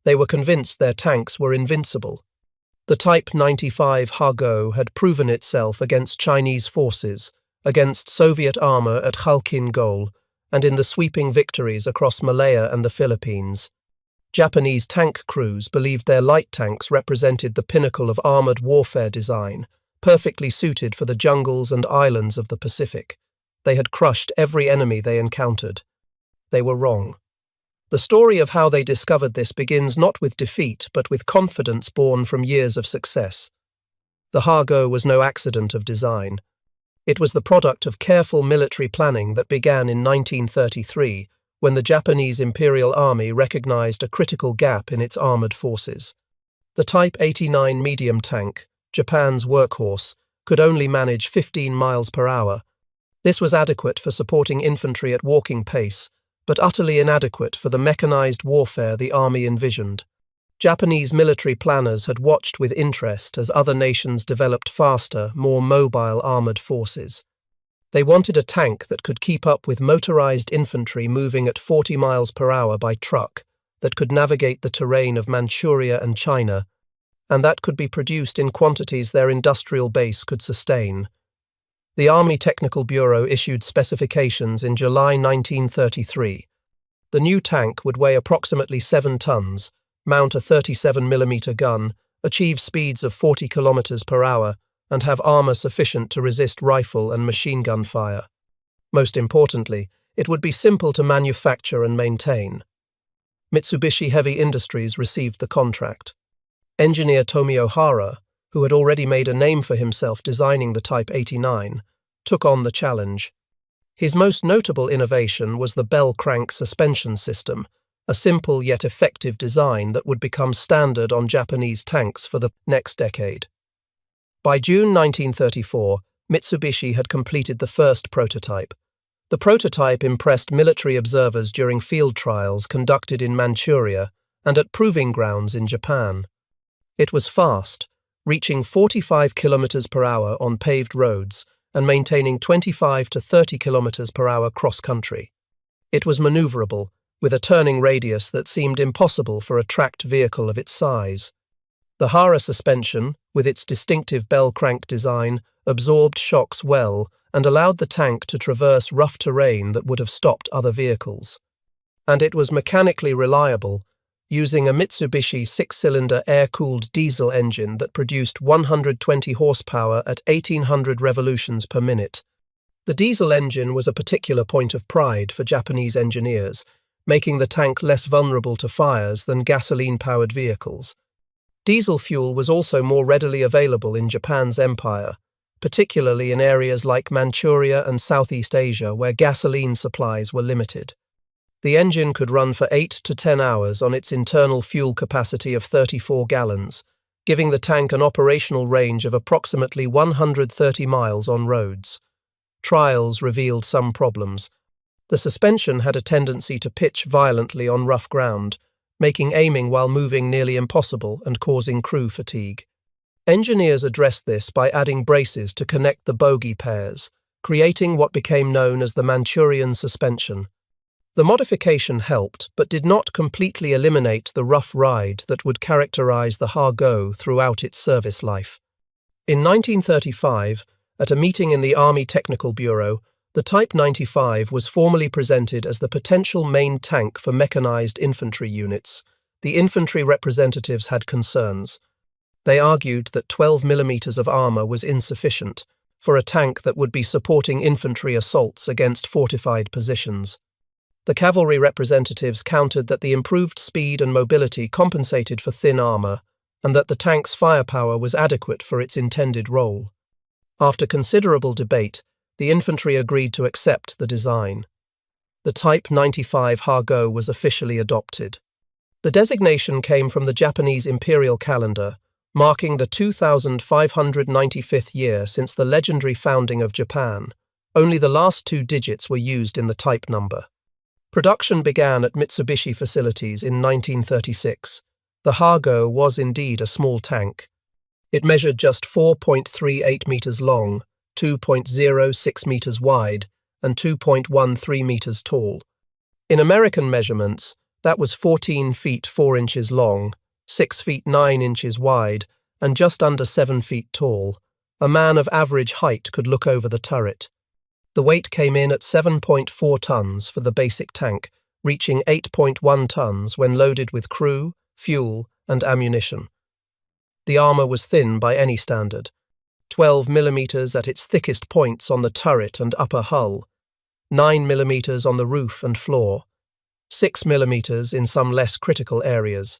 They were convinced their tanks were invincible. The Type 95 Hargo had proven itself against Chinese forces, against Soviet armor at Khalkhin Gol, and in the sweeping victories across Malaya and the Philippines. Japanese tank crews believed their light tanks represented the pinnacle of armored warfare design, perfectly suited for the jungles and islands of the Pacific. They had crushed every enemy they encountered. They were wrong. The story of how they discovered this begins not with defeat, but with confidence born from years of success. The Hargo was no accident of design. It was the product of careful military planning that began in 1933, when the Japanese Imperial Army recognized a critical gap in its armored forces. The Type 89 medium tank, Japan's workhorse, could only manage 15 miles per hour. This was adequate for supporting infantry at walking pace, but utterly inadequate for the mechanized warfare the army envisioned. Japanese military planners had watched with interest as other nations developed faster, more mobile armored forces. They wanted a tank that could keep up with motorized infantry moving at 40 miles per hour by truck, that could navigate the terrain of Manchuria and China, and that could be produced in quantities their industrial base could sustain. The Army Technical Bureau issued specifications in July 1933. The new tank would weigh approximately 7 tons, mount a 37mm gun, achieve speeds of 40 kilometers per hour, and have armor sufficient to resist rifle and machine gun fire. Most importantly, it would be simple to manufacture and maintain. Mitsubishi Heavy Industries received the contract. Engineer Tomio Hara, who had already made a name for himself designing the Type 89, took on the challenge. His most notable innovation was the bell crank suspension system, a simple yet effective design that would become standard on Japanese tanks for the next decade. By June 1934, Mitsubishi had completed the first prototype. The prototype impressed military observers during field trials conducted in Manchuria and at proving grounds in Japan. It was fast, reaching 45 kilometers per hour on paved roads and maintaining 25 to 30 kilometers per hour cross-country. It was maneuverable, with a turning radius that seemed impossible for a tracked vehicle of its size. The Hara suspension, with its distinctive bell crank design, absorbed shocks well and allowed the tank to traverse rough terrain that would have stopped other vehicles. And it was mechanically reliable, using a Mitsubishi 6-cylinder air-cooled diesel engine that produced 120 horsepower at 1,800 revolutions per minute. The diesel engine was a particular point of pride for Japanese engineers, making the tank less vulnerable to fires than gasoline-powered vehicles. Diesel fuel was also more readily available in Japan's empire, particularly in areas like Manchuria and Southeast Asia where gasoline supplies were limited. The engine could run for 8 to 10 hours on its internal fuel capacity of 34 gallons, giving the tank an operational range of approximately 130 miles on roads. Trials revealed some problems. The suspension had a tendency to pitch violently on rough ground, making aiming while moving nearly impossible and causing crew fatigue. Engineers addressed this by adding braces to connect the bogie pairs, creating what became known as the Manchurian suspension. The modification helped, but did not completely eliminate the rough ride that would characterize the Hargo throughout its service life. In 1935, at a meeting in the Army Technical Bureau, the Type 95 was formally presented as the potential main tank for mechanized infantry units. The infantry representatives had concerns. They argued that 12 millimeters of armor was insufficient for a tank that would be supporting infantry assaults against fortified positions. The cavalry representatives countered that the improved speed and mobility compensated for thin armor, and that the tank's firepower was adequate for its intended role. After considerable debate, the infantry agreed to accept the design. The Type 95 Hargo was officially adopted. The designation came from the Japanese imperial calendar, marking the 2,595th year since the legendary founding of Japan. Only the last 2 digits were used in the type number. Production began at Mitsubishi facilities in 1936. The Hargo was indeed a small tank. It measured just 4.38 meters long, 2.06 meters wide, and 2.13 meters tall. In American measurements, That was 14 feet 4 inches long, 6 feet 9 inches wide, and just under 7 feet tall. A man of average height could look over the turret. The weight came in at 7.4 tons for the basic tank, reaching 8.1 tons when loaded with crew, fuel, and ammunition. The armor was thin by any standard, 12 millimeters at its thickest points on the turret and upper hull, 9 millimeters on the roof and floor, 6 millimeters in some less critical areas.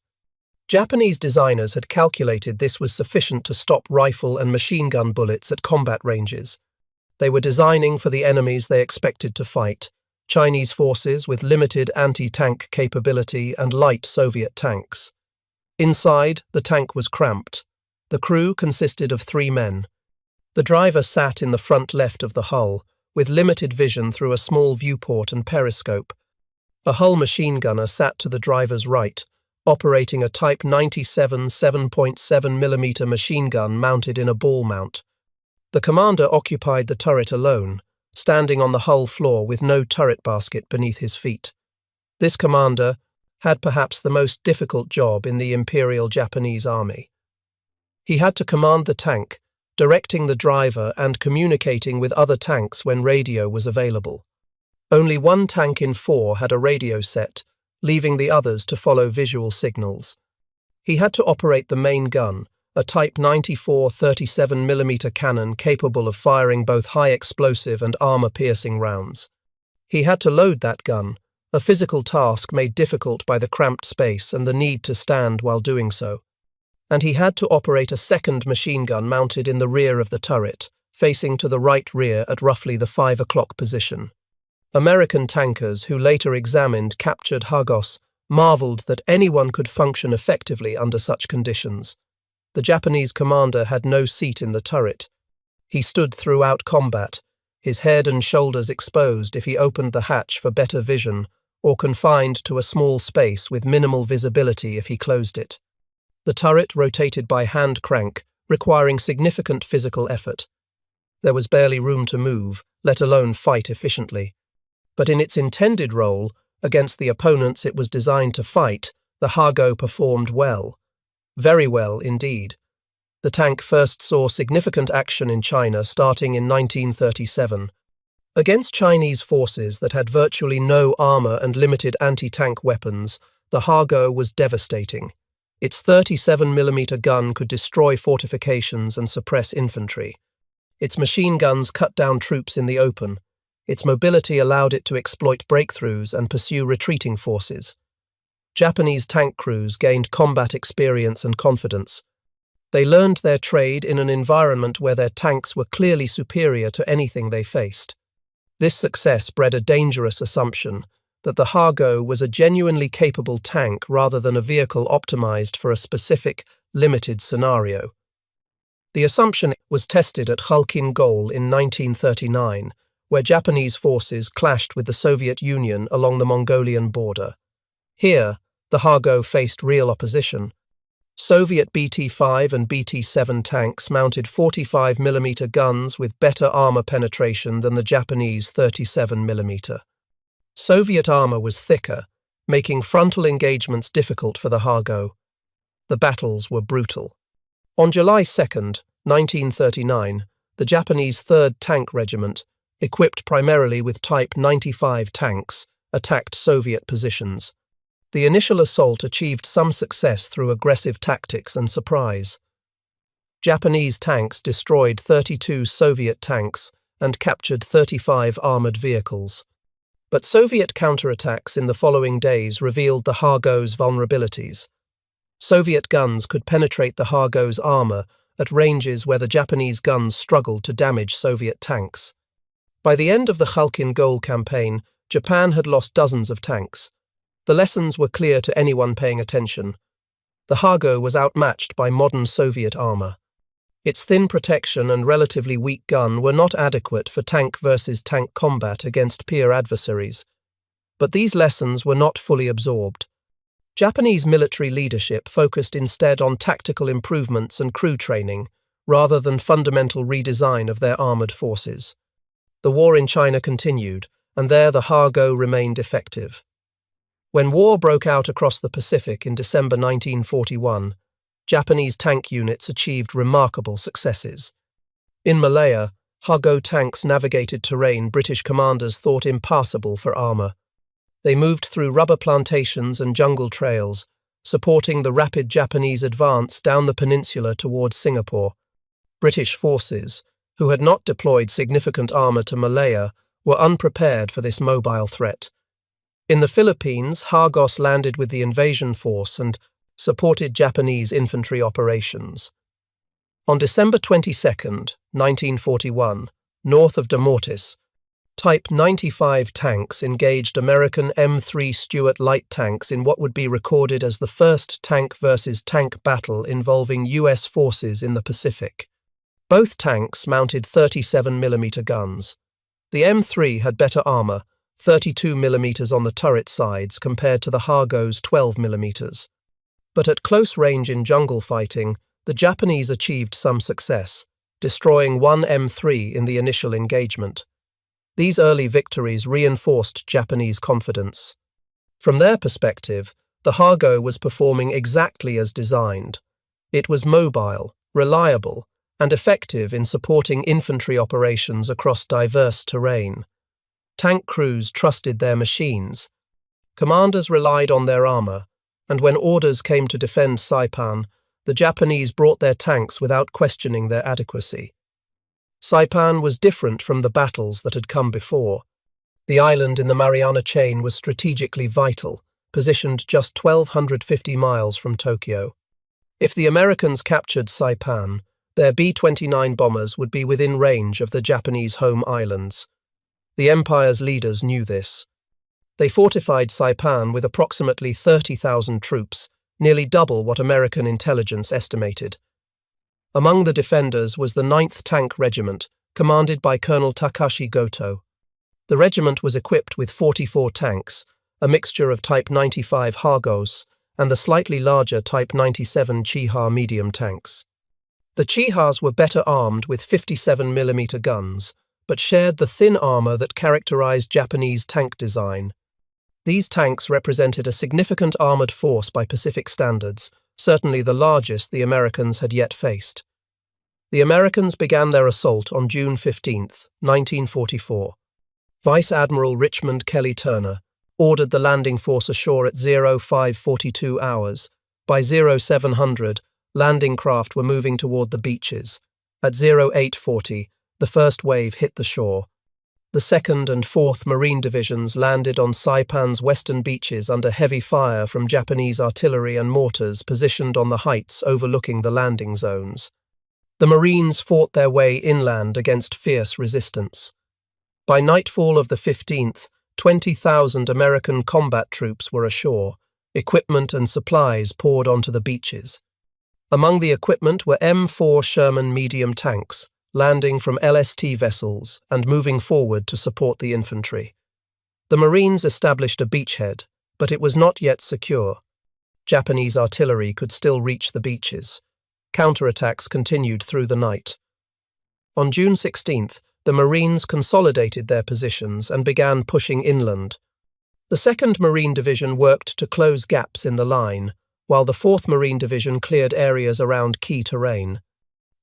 Japanese designers had calculated this was sufficient to stop rifle and machine gun bullets at combat ranges. They were designing for the enemies they expected to fight, Chinese forces with limited anti-tank capability and light Soviet tanks. Inside, the tank was cramped. The crew consisted of 3 men. The driver sat in the front left of the hull, with limited vision through a small viewport and periscope. A hull machine gunner sat to the driver's right, operating a Type 97 7.7mm machine gun mounted in a ball mount. The commander occupied the turret alone, standing on the hull floor with no turret basket beneath his feet. This commander had perhaps the most difficult job in the Imperial Japanese Army. He had to command the tank, directing the driver and communicating with other tanks when radio was available. Only 1 tank in 4 had a radio set, leaving the others to follow visual signals. He had to operate the main gun, a Type 94 37mm cannon capable of firing both high explosive and armor-piercing rounds. He had to load that gun, a physical task made difficult by the cramped space and the need to stand while doing so. And he had to operate a second machine gun mounted in the rear of the turret, facing to the right rear at roughly the 5 o'clock position. American tankers who later examined captured Hagos marveled that anyone could function effectively under such conditions. The Japanese commander had no seat in the turret. He stood throughout combat, his head and shoulders exposed if he opened the hatch for better vision, or confined to a small space with minimal visibility if he closed it. The turret rotated by hand crank, requiring significant physical effort. There was barely room to move, let alone fight efficiently. But in its intended role, against the opponents it was designed to fight, the Hago performed well. Very well indeed. The tank first saw significant action in China starting in 1937. Against Chinese forces that had virtually no armor and limited anti-tank weapons, the Hago was devastating. Its 37mm gun could destroy fortifications and suppress infantry. Its machine guns cut down troops in the open. Its mobility allowed it to exploit breakthroughs and pursue retreating forces. Japanese tank crews gained combat experience and confidence. They learned their trade in an environment where their tanks were clearly superior to anything they faced. This success bred a dangerous assumption that the Hago was a genuinely capable tank rather than a vehicle optimized for a specific, limited scenario. The assumption was tested at Khalkhin Gol in 1939, where Japanese forces clashed with the Soviet Union along the Mongolian border. Here, the Hago faced real opposition. Soviet BT-5 and BT-7 tanks mounted 45mm guns with better armor penetration than the Japanese 37mm. Soviet armor was thicker, making frontal engagements difficult for the Hago. The battles were brutal. On July 2, 1939, the Japanese 3rd Tank Regiment, equipped primarily with Type 95 tanks, attacked Soviet positions. The initial assault achieved some success through aggressive tactics and surprise. Japanese tanks destroyed 32 Soviet tanks and captured 35 armored vehicles. But Soviet counterattacks in the following days revealed the Hago's vulnerabilities. Soviet guns could penetrate the Hago's armor at ranges where the Japanese guns struggled to damage Soviet tanks. By the end of the Khalkhin Gol campaign, Japan had lost dozens of tanks. The lessons were clear to anyone paying attention. The Hago was outmatched by modern Soviet armor. Its thin protection and relatively weak gun were not adequate for tank versus tank combat against peer adversaries. But these lessons were not fully absorbed. Japanese military leadership focused instead on tactical improvements and crew training, rather than fundamental redesign of their armored forces. The war in China continued, and there the Hago remained effective. When war broke out across the Pacific in December 1941, Japanese tank units achieved remarkable successes. In Malaya, Hago tanks navigated terrain British commanders thought impassable for armour. They moved through rubber plantations and jungle trails, supporting the rapid Japanese advance down the peninsula towards Singapore. British forces, who had not deployed significant armour to Malaya, were unprepared for this mobile threat. In the Philippines, Hagos landed with the invasion force and supported Japanese infantry operations. On December 22, 1941, north of Mortis, Type 95 tanks engaged American M3 Stuart light tanks in what would be recorded as the first tank versus tank battle involving U.S. forces in the Pacific. Both tanks mounted 37mm guns. The M3 had better armour, 32mm on the turret sides compared to the Hago's 12mm. But at close range in jungle fighting, the Japanese achieved some success, destroying one M3 in the initial engagement. These early victories reinforced Japanese confidence. From their perspective, the Hago was performing exactly as designed. It was mobile, reliable, and effective in supporting infantry operations across diverse terrain. Tank crews trusted their machines. Commanders relied on their armour, and when orders came to defend Saipan, the Japanese brought their tanks without questioning their adequacy. Saipan was different from the battles that had come before. The island in the Mariana Chain was strategically vital, positioned just 1,250 miles from Tokyo. If the Americans captured Saipan, their B-29 bombers would be within range of the Japanese home islands. The Empire's leaders knew this. They fortified Saipan with approximately 30,000 troops, nearly double what American intelligence estimated. Among the defenders was the 9th Tank Regiment, commanded by Colonel Takashi Goto. The regiment was equipped with 44 tanks, a mixture of Type 95 Hagos and the slightly larger Type 97 Chiha medium tanks. The Chihas were better armed with 57mm guns, but shared the thin armour that characterized Japanese tank design. These tanks represented a significant armoured force by Pacific standards, certainly the largest the Americans had yet faced. The Americans began their assault on June 15, 1944. Vice Admiral Richmond Kelly Turner ordered the landing force ashore at 0542 hours. By 0700, landing craft were moving toward the beaches. At 0840, the first wave hit the shore. The 2nd and 4th Marine Divisions landed on Saipan's western beaches under heavy fire from Japanese artillery and mortars positioned on the heights overlooking the landing zones. The Marines fought their way inland against fierce resistance. By nightfall of the 15th, 20,000 American combat troops were ashore. Equipment and supplies poured onto the beaches. Among the equipment were M4 Sherman medium tanks, landing from LST vessels and moving forward to support the infantry. The Marines established a beachhead, but it was not yet secure. Japanese artillery could still reach the beaches. Counterattacks continued through the night. On June 16th, the Marines consolidated their positions and began pushing inland. The 2nd Marine Division worked to close gaps in the line, while the 4th Marine Division cleared areas around key terrain.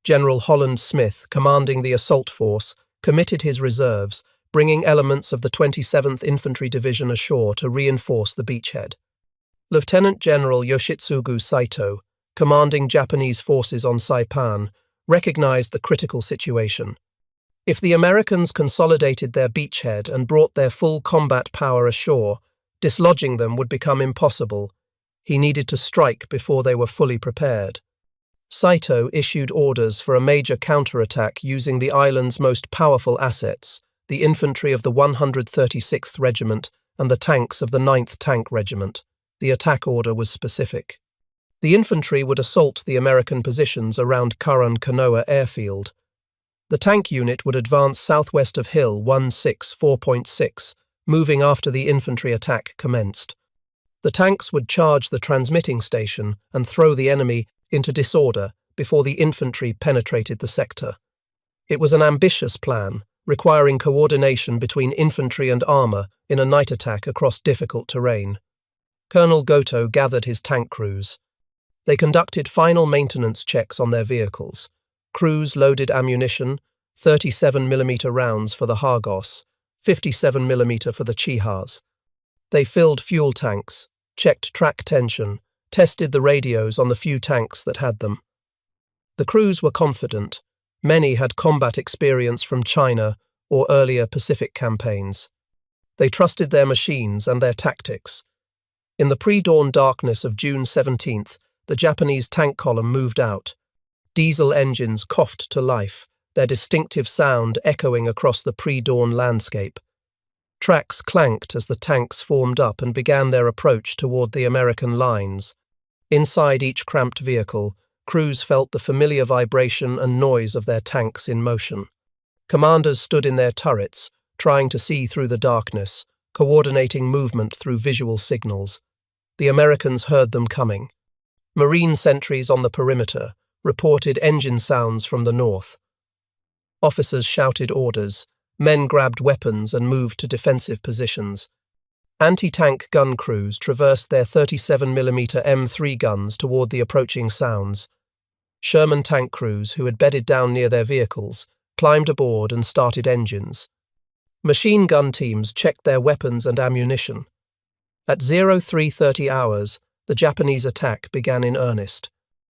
General Holland Smith, commanding the assault force, committed his reserves, bringing elements of the 27th Infantry Division ashore to reinforce the beachhead. Lieutenant General Yoshitsugu Saito, commanding Japanese forces on Saipan, recognized the critical situation. If the Americans consolidated their beachhead and brought their full combat power ashore, dislodging them would become impossible. He needed to strike before they were fully prepared. Saito issued orders for a major counterattack using the island's most powerful assets, the infantry of the 136th Regiment and the tanks of the 9th Tank Regiment. The attack order was specific. The infantry would assault the American positions around Karan-Kanoa airfield. The tank unit would advance southwest of Hill 164.6, moving after the infantry attack commenced. The tanks would charge the transmitting station and throw the enemy into disorder before the infantry penetrated the sector. It was an ambitious plan, requiring coordination between infantry and armour in a night attack across difficult terrain. Colonel Goto gathered his tank crews. They conducted final maintenance checks on their vehicles. Crews loaded ammunition, 37mm rounds for the Hargos, 57mm for the Chihas. They filled fuel tanks, checked track tension, tested the radios on the few tanks that had them. The crews were confident. Many had combat experience from China or earlier Pacific campaigns. They trusted their machines and their tactics. In the pre-dawn darkness of June 17th, the Japanese tank column moved out. Diesel engines coughed to life, their distinctive sound echoing across the pre-dawn landscape. Tracks clanked as the tanks formed up and began their approach toward the American lines. Inside each cramped vehicle, crews felt the familiar vibration and noise of their tanks in motion. Commanders stood in their turrets, trying to see through the darkness, coordinating movement through visual signals. The Americans heard them coming. Marine sentries on the perimeter reported engine sounds from the north. Officers shouted orders. Men grabbed weapons and moved to defensive positions. Anti-tank gun crews traversed their 37mm M3 guns toward the approaching sounds. Sherman tank crews, who had bedded down near their vehicles, climbed aboard and started engines. Machine gun teams checked their weapons and ammunition. At 0330 hours, the Japanese attack began in earnest.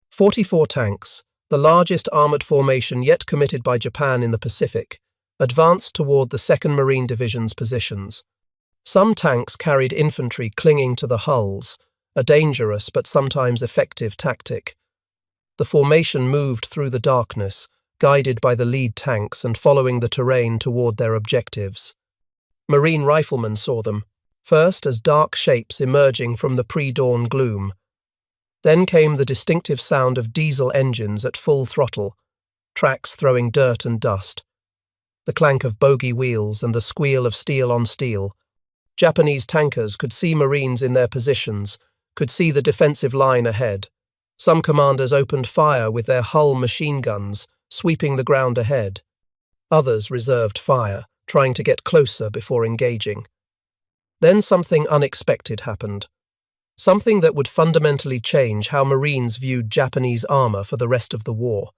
44 tanks, the largest armoured formation yet committed by Japan in the Pacific, advanced toward the 2nd Marine Division's positions. Some tanks carried infantry clinging to the hulls, a dangerous but sometimes effective tactic. The formation moved through the darkness, guided by the lead tanks and following the terrain toward their objectives. Marine riflemen saw them, first as dark shapes emerging from the pre-dawn gloom. Then came the distinctive sound of diesel engines at full throttle, tracks throwing dirt and dust. The clank of bogie wheels and the squeal of steel on steel. Japanese tankers could see Marines in their positions, could see the defensive line ahead. Some commanders opened fire with their hull machine guns, sweeping the ground ahead. Others reserved fire, trying to get closer before engaging. Then something unexpected happened. Something that would fundamentally change how Marines viewed Japanese armor for the rest of the war.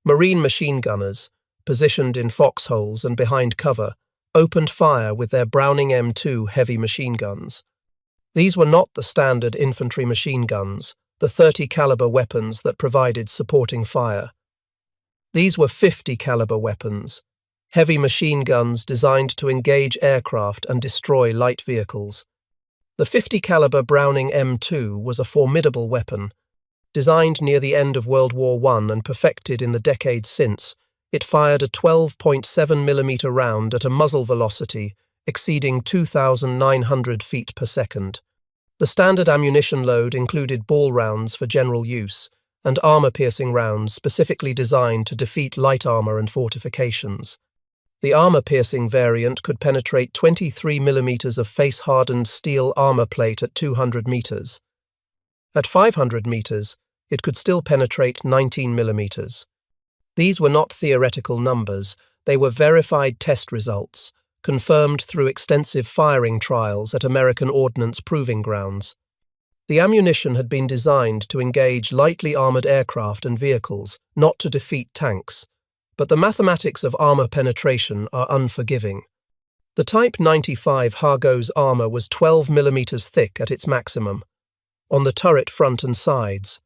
Marine machine gunners, positioned in foxholes and behind cover, opened fire with their Browning M2 heavy machine guns. These were not the standard infantry machine guns, the 30 caliber weapons that provided supporting fire. These were 50 caliber weapons, heavy machine guns designed to engage aircraft and destroy light vehicles. The 50 caliber Browning M2 was a formidable weapon. Designed near the end of World War I and perfected in the decades since, it fired a 12.7mm round at a muzzle velocity exceeding 2,900 feet per second. The standard ammunition load included ball rounds for general use and armor-piercing rounds specifically designed to defeat light armor and fortifications. The armor-piercing variant could penetrate 23mm of face-hardened steel armor plate at 200 meters. At 500 meters, it could still penetrate 19mm. These were not theoretical numbers, they were verified test results, confirmed through extensive firing trials at American Ordnance Proving Grounds. The ammunition had been designed to engage lightly armored aircraft and vehicles, not to defeat tanks. But the mathematics of armor penetration are unforgiving. The Type 95 Hargos armor was 12mm thick at its maximum, on the turret front and sides,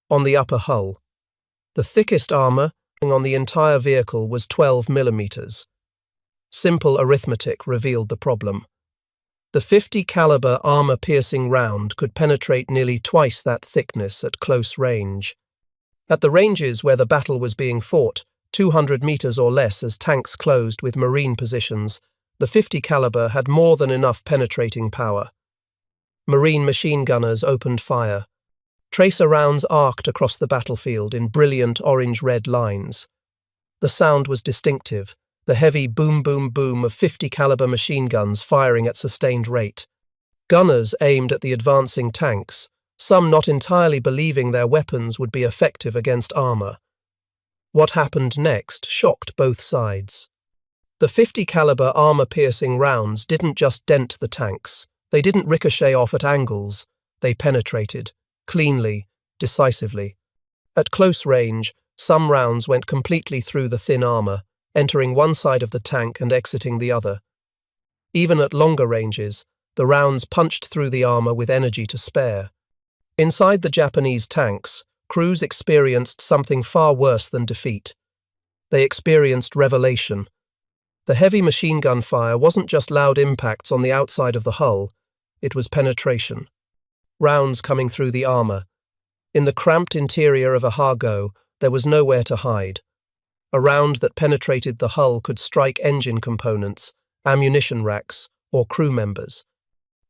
on the upper hull. The thickest armor on the entire vehicle was 12mm. Simple arithmetic revealed the problem. The 50 caliber armor-piercing round could penetrate nearly twice that thickness at close range. At the ranges where the battle was being fought, 200 meters or less as tanks closed with Marine positions, the 50 caliber had more than enough penetrating power. Marine machine gunners opened fire. Tracer rounds arced across the battlefield in brilliant orange-red lines. The sound was distinctive, the heavy boom-boom-boom of 50 caliber machine guns firing at sustained rate. Gunners aimed at the advancing tanks, some not entirely believing their weapons would be effective against armor. What happened next shocked both sides. The 50 caliber armor-piercing rounds didn't just dent the tanks, They didn't ricochet off at angles, they penetrated, cleanly, decisively. At close range, some rounds went completely through the thin armor, entering one side of the tank and exiting the other. Even at longer ranges, the rounds punched through the armor with energy to spare. Inside the Japanese tanks, crews experienced something far worse than defeat. They experienced revelation. The heavy machine gun fire wasn't just loud impacts on the outside of the hull, it was penetration. Rounds coming through the armor. In the cramped interior of a Hargo, there was nowhere to hide. A round that penetrated the hull could strike engine components, ammunition racks, or crew members.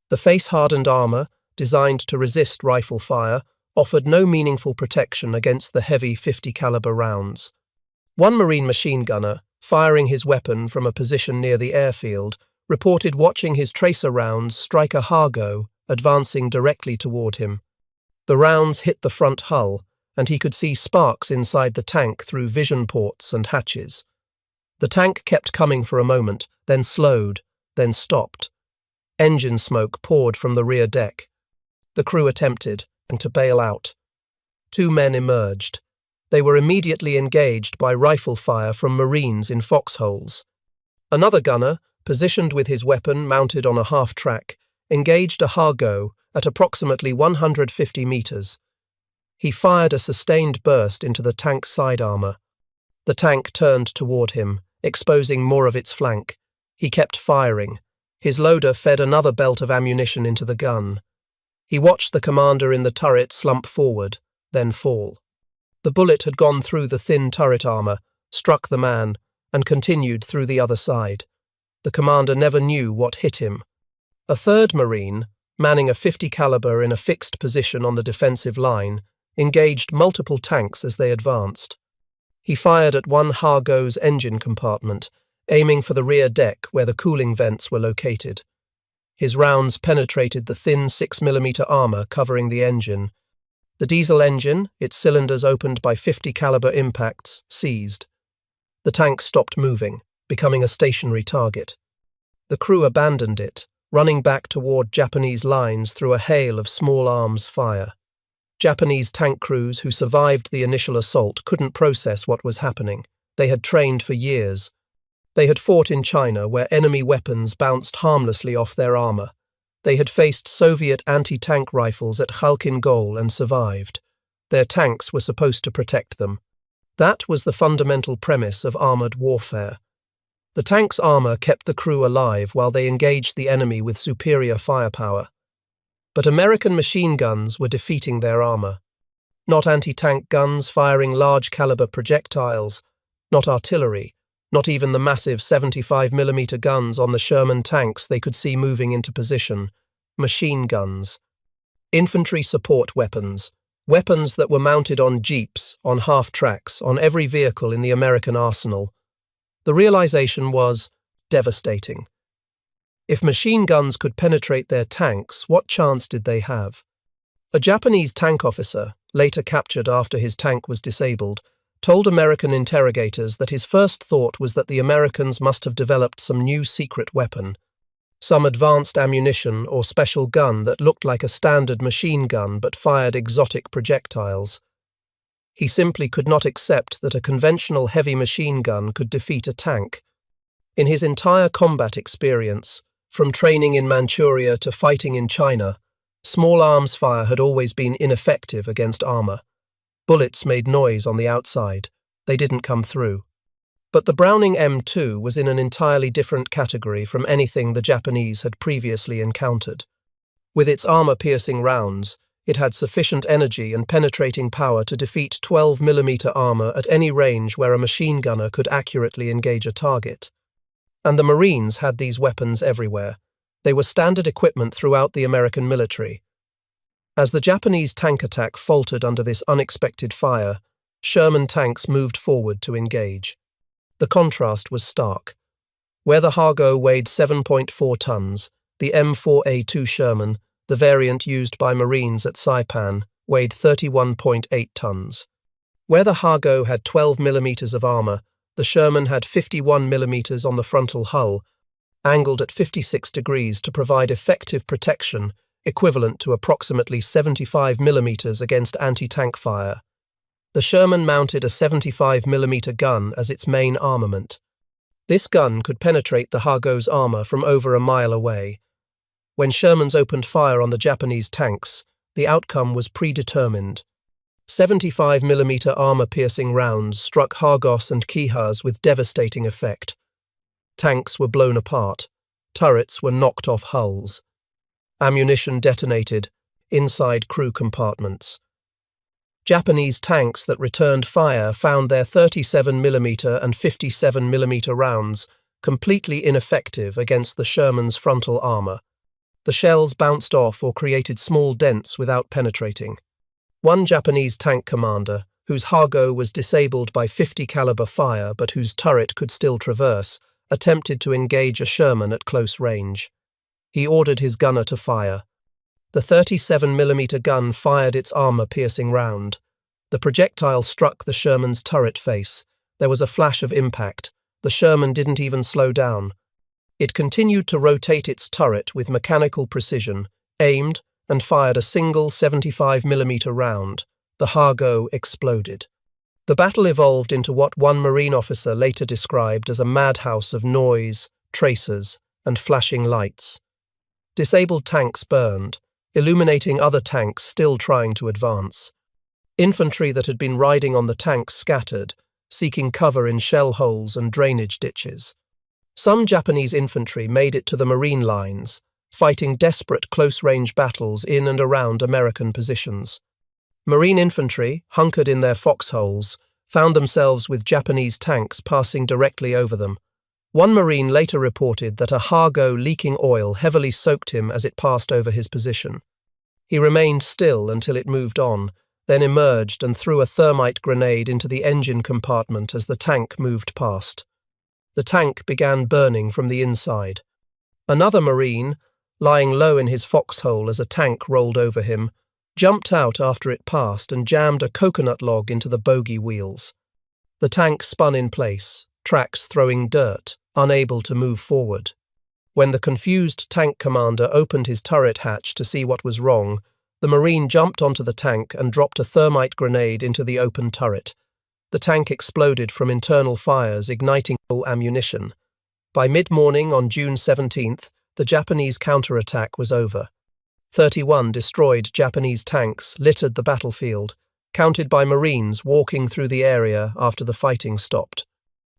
The face-hardened armor, designed to resist rifle fire, offered no meaningful protection against the heavy 50 caliber rounds. One Marine machine gunner, firing his weapon from a position near the airfield, reported watching his tracer rounds strike a Hargo advancing directly toward him. The rounds hit the front hull, and he could see sparks inside the tank through vision ports and hatches. The tank kept coming for a moment, then slowed, then stopped. Engine smoke poured from the rear deck. The crew attempted to bail out. 2 men emerged. They were immediately engaged by rifle fire from Marines in foxholes. Another gunner, positioned with his weapon mounted on a half-track, engaged a Hargo at approximately 150 meters. He fired a sustained burst into the tank's side armor. The tank turned toward him, exposing more of its flank. He kept firing. His loader fed another belt of ammunition into the gun. He watched the commander in the turret slump forward, then fall. The bullet had gone through the thin turret armor, struck the man, and continued through the other side. The commander never knew what hit him. A third Marine, manning a 50 caliber in a fixed position on the defensive line, engaged multiple tanks as they advanced. He fired at one Hargo's engine compartment, aiming for the rear deck where the cooling vents were located. His rounds penetrated the thin 6mm armor covering the engine. The diesel engine, its cylinders opened by 50 caliber impacts, seized. The tank stopped moving, becoming a stationary target. The crew abandoned it, running back toward Japanese lines through a hail of small arms fire. Japanese tank crews who survived the initial assault couldn't process what was happening. They had trained for years. They had fought in China where enemy weapons bounced harmlessly off their armor. They had faced Soviet anti-tank rifles at Khalkhin Gol and survived. Their tanks were supposed to protect them. That was the fundamental premise of armored warfare. The tank's armor kept the crew alive while they engaged the enemy with superior firepower. But American machine guns were defeating their armor. Not anti-tank guns firing large-caliber projectiles, not artillery, not even the massive 75mm guns on the Sherman tanks they could see moving into position. Machine guns. Infantry support weapons. Weapons that were mounted on jeeps, on half-tracks, on every vehicle in the American arsenal. The realization was devastating. If machine guns could penetrate their tanks, what chance did they have? A Japanese tank officer, later captured after his tank was disabled, told American interrogators that his first thought was that the Americans must have developed some new secret weapon, some advanced ammunition or special gun that looked like a standard machine gun but fired exotic projectiles. He simply could not accept that a conventional heavy machine gun could defeat a tank. In his entire combat experience, from training in Manchuria to fighting in China, small arms fire had always been ineffective against armor. Bullets made noise on the outside. They didn't come through. But the Browning M2 was in an entirely different category from anything the Japanese had previously encountered. With its armor-piercing rounds, it had sufficient energy and penetrating power to defeat 12mm armor at any range where a machine gunner could accurately engage a target. And the Marines had these weapons everywhere. They were standard equipment throughout the American military. As the Japanese tank attack faltered under this unexpected fire, Sherman tanks moved forward to engage. The contrast was stark. Where the Hargo weighed 7.4 tons, the M4A2 Sherman, the variant used by Marines at Saipan, weighed 31.8 tons. Where the Hargo had 12mm of armor, the Sherman had 51mm on the frontal hull angled at 56 degrees to provide effective protection equivalent to approximately 75 millimeters against anti-tank fire. The Sherman mounted a 75 millimeter gun as its main armament. This gun could penetrate the Hago's armor from over a mile away. When Shermans opened fire on the Japanese tanks, the outcome was predetermined. 75 millimeter armor-piercing rounds struck Hagos and Kihas with devastating effect. Tanks were blown apart. Turrets were knocked off hulls. Ammunition detonated inside crew compartments. Japanese tanks that returned fire found their 37 millimeter and 57 millimeter rounds completely ineffective against the Sherman's frontal armor. The shells bounced off or created small dents without penetrating. One Japanese tank commander, whose Hago was disabled by 50 caliber fire but whose turret could still traverse, attempted to engage a Sherman at close range. He ordered his gunner to fire. The 37 millimeter gun fired its armor-piercing round. The projectile struck the Sherman's turret face. There was a flash of impact. The Sherman didn't even slow down. It continued to rotate its turret with mechanical precision, aimed, and fired a single 75 millimeter round. The Hago exploded. The battle evolved into what one Marine officer later described as a madhouse of noise, tracers, and flashing lights. Disabled tanks burned, illuminating other tanks still trying to advance. Infantry that had been riding on the tanks scattered, seeking cover in shell holes and drainage ditches. Some Japanese infantry made it to the Marine lines, fighting desperate close-range battles in and around American positions. Marine infantry, hunkered in their foxholes, found themselves with Japanese tanks passing directly over them. One Marine later reported that a Hago leaking oil heavily soaked him as it passed over his position. He remained still until it moved on, then emerged and threw a thermite grenade into the engine compartment as the tank moved past. The tank began burning from the inside. Another Marine, lying low in his foxhole as a tank rolled over him, jumped out after it passed and jammed a coconut log into the bogie wheels. The tank spun in place, tracks throwing dirt, unable to move forward. When the confused tank commander opened his turret hatch to see what was wrong, the Marine jumped onto the tank and dropped a thermite grenade into the open turret. The tank exploded from internal fires, igniting ammunition. By mid-morning on June 17th, the Japanese counterattack was over. 31 destroyed Japanese tanks littered the battlefield, counted by Marines walking through the area after the fighting stopped.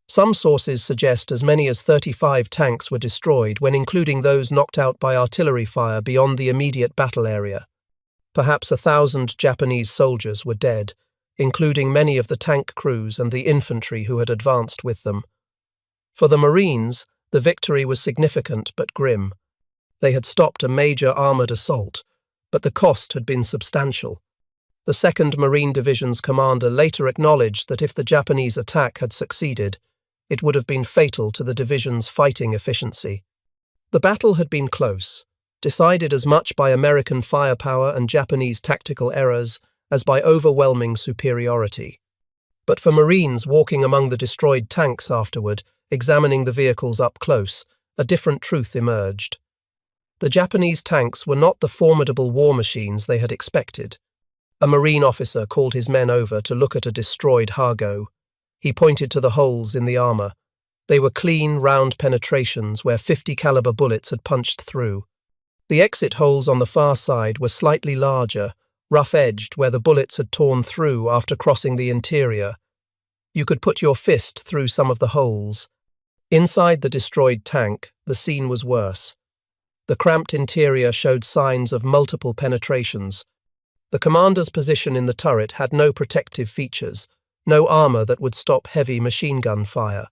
Some sources suggest as many as 35 tanks were destroyed when including those knocked out by artillery fire beyond the immediate battle area. Perhaps 1,000 Japanese soldiers were dead, including many of the tank crews and the infantry who had advanced with them. For the Marines, the victory was significant but grim. They had stopped a major armoured assault, but the cost had been substantial. The 2nd Marine Division's commander later acknowledged that if the Japanese attack had succeeded, it would have been fatal to the division's fighting efficiency. The battle had been close, decided as much by American firepower and Japanese tactical errors as by overwhelming superiority. But for Marines walking among the destroyed tanks afterward, examining the vehicles up close, a different truth emerged. The Japanese tanks were not the formidable war machines they had expected. A Marine officer called his men over to look at a destroyed Hago. He pointed to the holes in the armor. They were clean, round penetrations where 50 caliber bullets had punched through. The exit holes on the far side were slightly larger, rough-edged where the bullets had torn through after crossing the interior. You could put your fist through some of the holes. Inside the destroyed tank, the scene was worse. The cramped interior showed signs of multiple penetrations. The commander's position in the turret had no protective features, no armor that would stop heavy machine gun fire.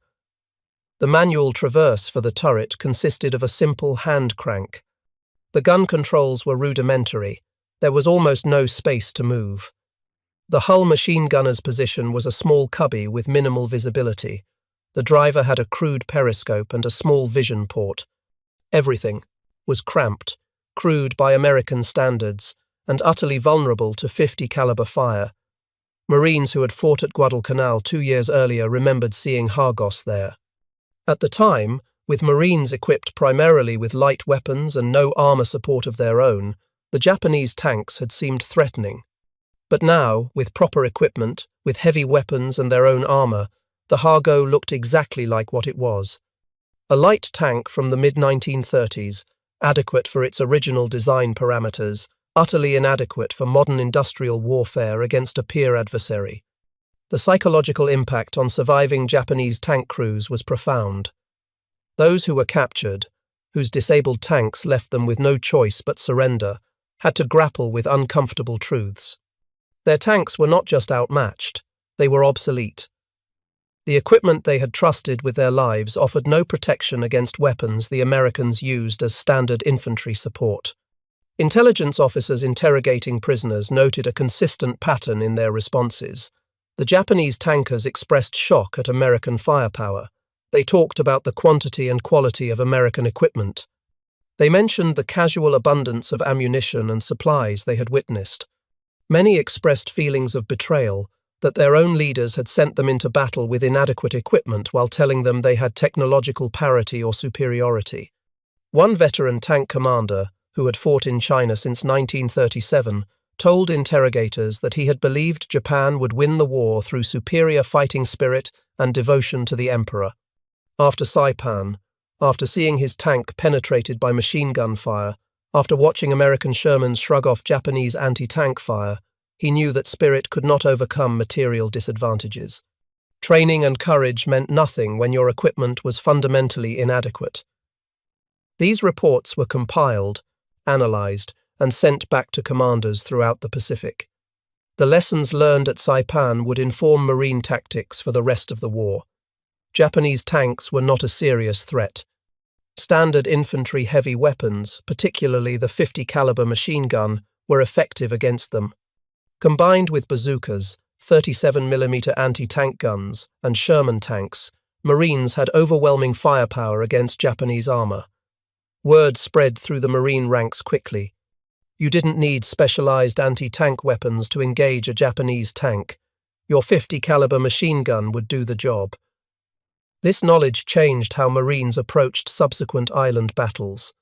The manual traverse for the turret consisted of a simple hand crank. The gun controls were rudimentary. There was almost no space to move. The hull machine gunner's position was a small cubby with minimal visibility. The driver had a crude periscope and a small vision port. Everything was cramped, crude by American standards, and utterly vulnerable to 50 caliber fire. Marines who had fought at Guadalcanal 2 years earlier remembered seeing Hagos there. At the time, With Marines equipped primarily with light weapons and no armor support of their own, the Japanese tanks had seemed threatening. But now, with proper equipment, with heavy weapons and their own armor, the Hago looked exactly like what it was. A light tank from the mid-1930s, adequate for its original design parameters, utterly inadequate for modern industrial warfare against a peer adversary. The psychological impact on surviving Japanese tank crews was profound. Those who were captured, whose disabled tanks left them with no choice but surrender, had to grapple with uncomfortable truths. Their tanks were not just outmatched, they were obsolete. The equipment they had trusted with their lives offered no protection against weapons the Americans used as standard infantry support. Intelligence officers interrogating prisoners noted a consistent pattern in their responses. The Japanese tankers expressed shock at American firepower. They talked about the quantity and quality of American equipment. They mentioned the casual abundance of ammunition and supplies they had witnessed. Many expressed feelings of betrayal, that their own leaders had sent them into battle with inadequate equipment while telling them they had technological parity or superiority. One veteran tank commander, who had fought in China since 1937, told interrogators that he had believed Japan would win the war through superior fighting spirit and devotion to the emperor. After Saipan, after seeing his tank penetrated by machine gun fire, after watching American Shermans shrug off Japanese anti-tank fire, he knew that spirit could not overcome material disadvantages. Training and courage meant nothing when your equipment was fundamentally inadequate. These reports were compiled, analyzed, and sent back to commanders throughout the Pacific. The lessons learned at Saipan would inform Marine tactics for the rest of the war. Japanese tanks were not a serious threat. Standard infantry heavy weapons, particularly the 50 caliber machine gun, were effective against them. Combined with bazookas, 37mm anti-tank guns, and Sherman tanks, Marines had overwhelming firepower against Japanese armor. Word spread through the Marine ranks quickly. You didn't need specialized anti-tank weapons to engage a Japanese tank. Your 50 caliber machine gun would do the job. This knowledge changed how Marines approached subsequent island battles.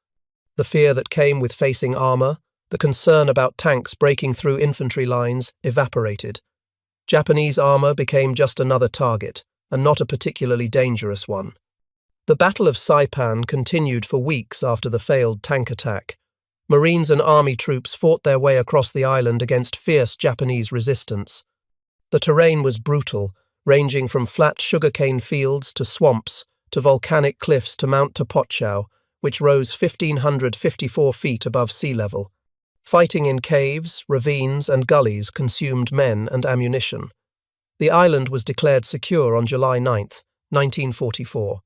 The fear that came with facing armor, the concern about tanks breaking through infantry lines, evaporated. Japanese armor became just another target, and not a particularly dangerous one. The Battle of Saipan continued for weeks after the failed tank attack. Marines and army troops fought their way across the island against fierce Japanese resistance. The terrain was brutal, ranging from flat sugarcane fields to swamps, to volcanic cliffs to Mount Topotchau, which rose 1,554 feet above sea level. Fighting in caves, ravines, and gullies consumed men and ammunition. The island was declared secure on July 9, 1944.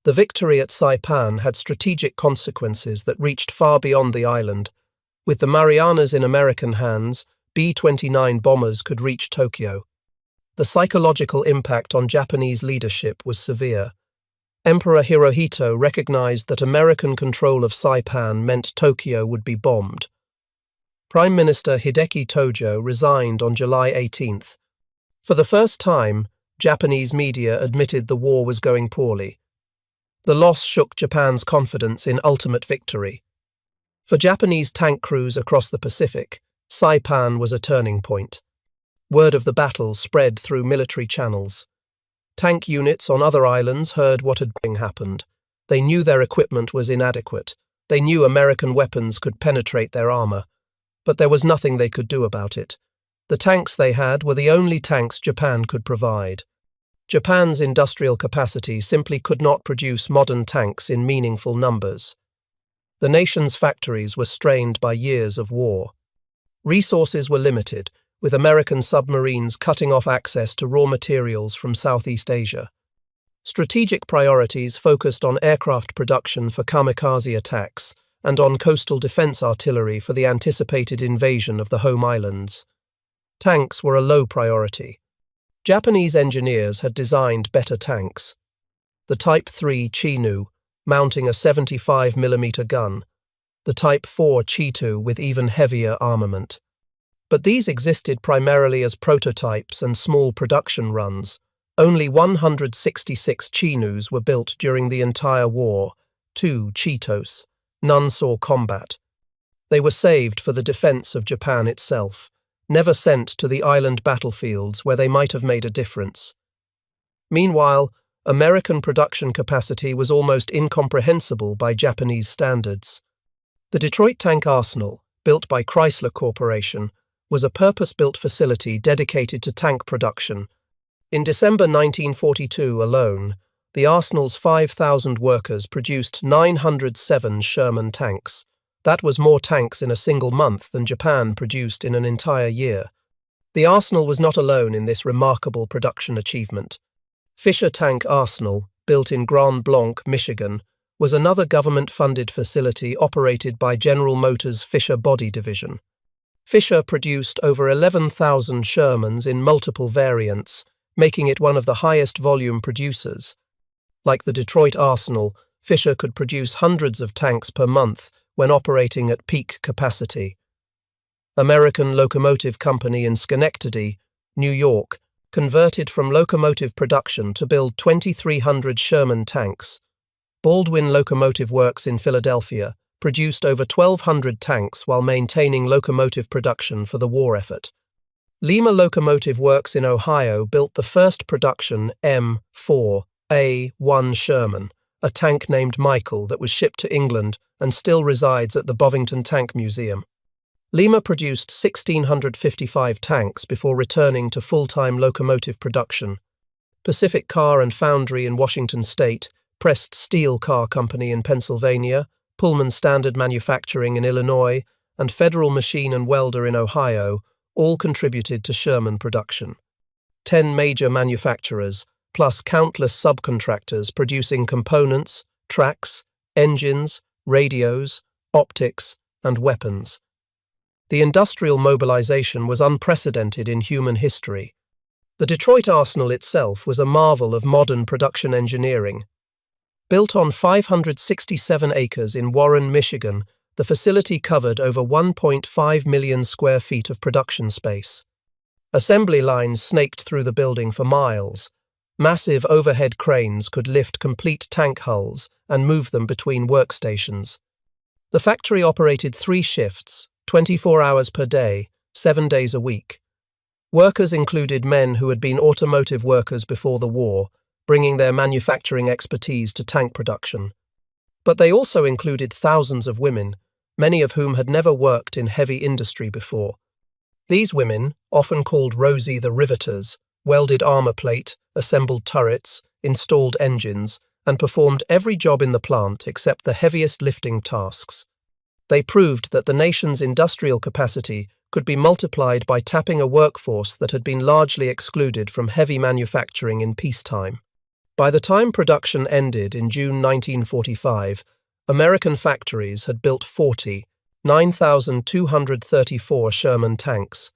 The victory at Saipan had strategic consequences that reached far beyond the island. With the Marianas in American hands, B-29 bombers could reach Tokyo. The psychological impact on Japanese leadership was severe. Emperor Hirohito recognized that American control of Saipan meant Tokyo would be bombed. Prime Minister Hideki Tojo resigned on July 18th. For the first time, Japanese media admitted the war was going poorly. The loss shook Japan's confidence in ultimate victory. For Japanese tank crews across the Pacific, Saipan was a turning point. Word of the battle spread through military channels. Tank units on other islands heard what had happened. They knew their equipment was inadequate. They knew American weapons could penetrate their armor. But there was nothing they could do about it. The tanks they had were the only tanks Japan could provide. Japan's industrial capacity simply could not produce modern tanks in meaningful numbers. The nation's factories were strained by years of war. Resources were limited, with American submarines cutting off access to raw materials from Southeast Asia. Strategic priorities focused on aircraft production for kamikaze attacks and on coastal defense artillery for the anticipated invasion of the home islands. Tanks were a low priority. Japanese engineers had designed better tanks. The Type 3 Chinu, mounting a 75mm gun. The Type 4 Chitu with even heavier armament. But these existed primarily as prototypes and small production runs. Only 166 Chinus were built during the entire war, 2 Cheetos. None saw combat. They were saved for the defense of Japan itself, never sent to the island battlefields where they might have made a difference. Meanwhile, American production capacity was almost incomprehensible by Japanese standards. The Detroit Tank Arsenal, built by Chrysler Corporation, was a purpose-built facility dedicated to tank production. In December 1942 alone, the Arsenal's 5,000 workers produced 907 Sherman tanks. That was more tanks in a single month than Japan produced in an entire year. The Arsenal was not alone in this remarkable production achievement. Fisher Tank Arsenal, built in Grand Blanc, Michigan, was another government-funded facility operated by General Motors' Fisher Body Division. Fisher produced over 11,000 Shermans in multiple variants, making it one of the highest volume producers. Like the Detroit Arsenal, Fisher could produce hundreds of tanks per month when operating at peak capacity. American Locomotive Company in Schenectady, New York, converted from locomotive production to build 2,300 Sherman tanks. Baldwin Locomotive Works in Philadelphia produced over 1,200 tanks while maintaining locomotive production for the war effort. Lima Locomotive Works in Ohio built the first production M4A1 Sherman, a tank named Michael that was shipped to England and still resides at the Bovington Tank Museum. Lima produced 1,655 tanks before returning to full-time locomotive production. Pacific Car and Foundry in Washington State, Pressed Steel Car Company in Pennsylvania, Pullman Standard Manufacturing in Illinois, and Federal Machine and Welder in Ohio all contributed to Sherman production. 10 major manufacturers, plus countless subcontractors producing components, tracks, engines, radios, optics, and weapons. The industrial mobilization was unprecedented in human history. The Detroit Arsenal itself was a marvel of modern production engineering. Built on 567 acres in Warren, Michigan, the facility covered over 1.5 million square feet of production space. Assembly lines snaked through the building for miles. Massive overhead cranes could lift complete tank hulls and move them between workstations. The factory operated 3 shifts, 24 hours per day, 7 days a week. Workers included men who had been automotive workers before the war, bringing their manufacturing expertise to tank production. But they also included thousands of women, many of whom had never worked in heavy industry before. These women, often called Rosie the Riveters, welded armor plate, assembled turrets, installed engines, and performed every job in the plant except the heaviest lifting tasks. They proved that the nation's industrial capacity could be multiplied by tapping a workforce that had been largely excluded from heavy manufacturing in peacetime. By the time production ended in June 1945, American factories had built 9,234 Sherman tanks.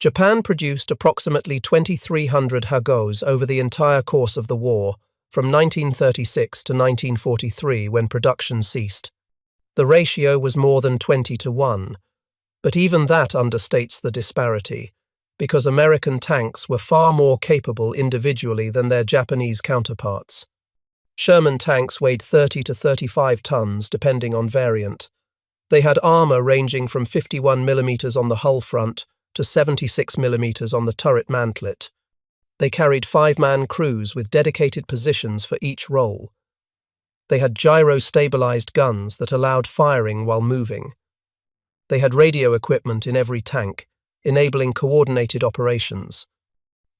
Japan produced approximately 2,300 Hagos over the entire course of the war, from 1936 to 1943 when production ceased. The ratio was more than 20-1, but even that understates the disparity, because American tanks were far more capable individually than their Japanese counterparts. Sherman tanks weighed 30 to 35 tons, depending on variant. They had armor ranging from 51 mm on the hull front to 76 mm on the turret mantlet. They carried 5-man crews with dedicated positions for each role. They had gyro-stabilized guns that allowed firing while moving. They had radio equipment in every tank, enabling coordinated operations.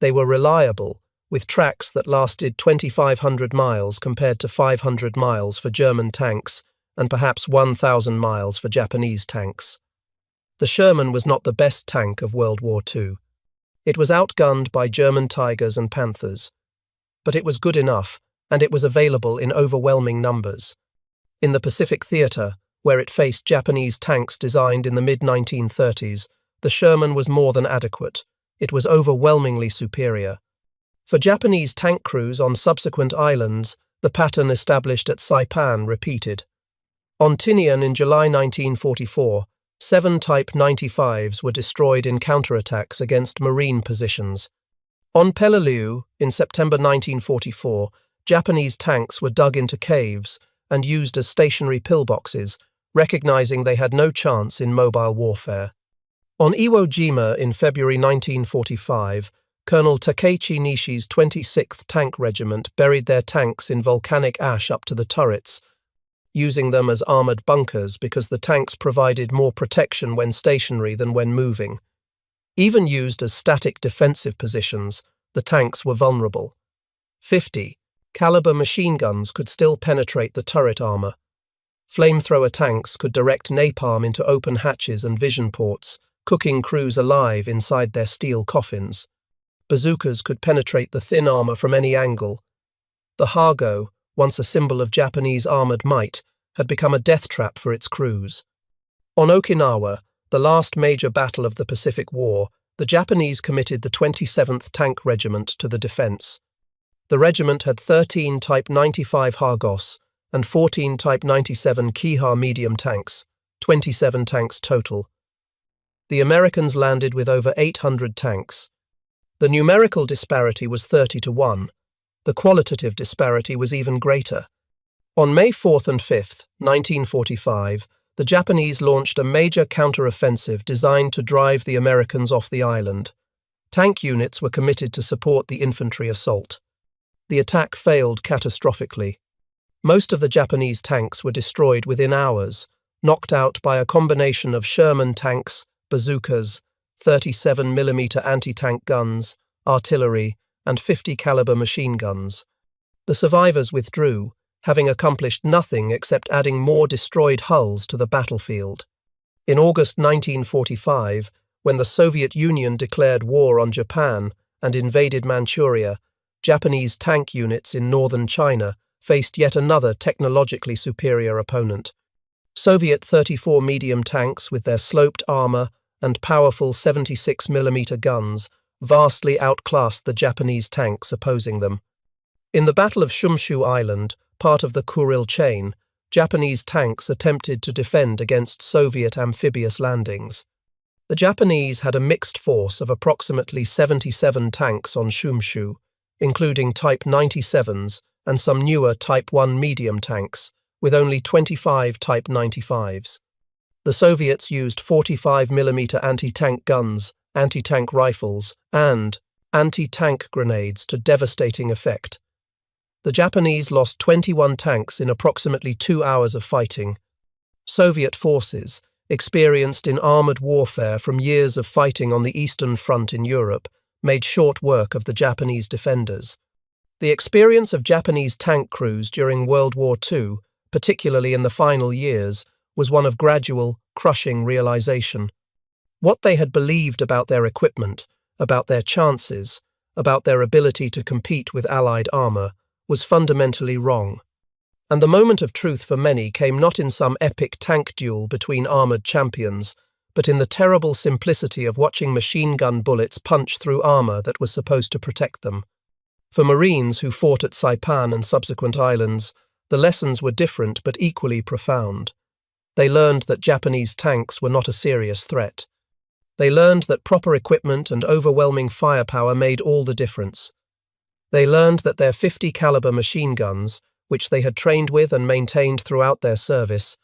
They were reliable, with tracks that lasted 2,500 miles compared to 500 miles for German tanks and perhaps 1,000 miles for Japanese tanks. The Sherman was not the best tank of World War II. It was outgunned by German Tigers and Panthers. But it was good enough, and it was available in overwhelming numbers. In the Pacific Theater, where it faced Japanese tanks designed in the mid-1930s, the Sherman was more than adequate. It was overwhelmingly superior. For Japanese tank crews on subsequent islands, the pattern established at Saipan repeated. On Tinian in July 1944, 7 Type 95s were destroyed in counterattacks against marine positions. On Peleliu, in September 1944, Japanese tanks were dug into caves and used as stationary pillboxes, recognizing they had no chance in mobile warfare. On Iwo Jima in February 1945, Colonel Takeichi Nishi's 26th Tank Regiment buried their tanks in volcanic ash up to the turrets, using them as armored bunkers because the tanks provided more protection when stationary than when moving. Even used as static defensive positions, the tanks were vulnerable. 50 caliber machine guns could still penetrate the turret armor. Flamethrower tanks could direct napalm into open hatches and vision ports, cooking crews alive inside their steel coffins. Bazookas could penetrate the thin armor from any angle. The Hago, once a symbol of Japanese armored might, had become a death trap for its crews. On Okinawa, the last major battle of the Pacific War, the Japanese committed the 27th Tank Regiment to the defense. The regiment had 13 Type 95 Hagos and 14 Type 97 Kiha medium tanks, 27 tanks total. The Americans landed with over 800 tanks. The numerical disparity was 30-1. The qualitative disparity was even greater. On May 4th and 5th, 1945, the Japanese launched a major counter-offensive designed to drive the Americans off the island. Tank units were committed to support the infantry assault. The attack failed catastrophically. Most of the Japanese tanks were destroyed within hours, knocked out by a combination of Sherman tanks, bazookas, 37mm anti-tank guns, artillery, and 50 caliber machine guns. The survivors withdrew, having accomplished nothing except adding more destroyed hulls to the battlefield. In August 1945, when the Soviet Union declared war on Japan and invaded Manchuria, Japanese tank units in northern China faced yet another technologically superior opponent. Soviet 34 medium tanks with their sloped armor and powerful 76mm guns vastly outclassed the Japanese tanks opposing them. In the Battle of Shumshu Island, part of the Kuril chain, Japanese tanks attempted to defend against Soviet amphibious landings. The Japanese had a mixed force of approximately 77 tanks on Shumshu, including Type 97s and some newer Type 1 medium tanks, with only 25 Type 95s. The Soviets used 45mm anti-tank guns, anti-tank rifles, and anti-tank grenades to devastating effect. The Japanese lost 21 tanks in approximately 2 hours of fighting. Soviet forces, experienced in armored warfare from years of fighting on the Eastern Front in Europe, made short work of the Japanese defenders. The experience of Japanese tank crews during World War II, particularly in the final years, was one of gradual, crushing realization. What they had believed about their equipment, about their chances, about their ability to compete with Allied armor, was fundamentally wrong. And the moment of truth for many came not in some epic tank duel between armored champions, but in the terrible simplicity of watching machine gun bullets punch through armor that was supposed to protect them. For Marines who fought at Saipan and subsequent islands, the lessons were different but equally profound. They learned that Japanese tanks were not a serious threat. They learned that proper equipment and overwhelming firepower made all the difference. They learned that their 50 caliber machine guns, which they had trained with and maintained throughout their service,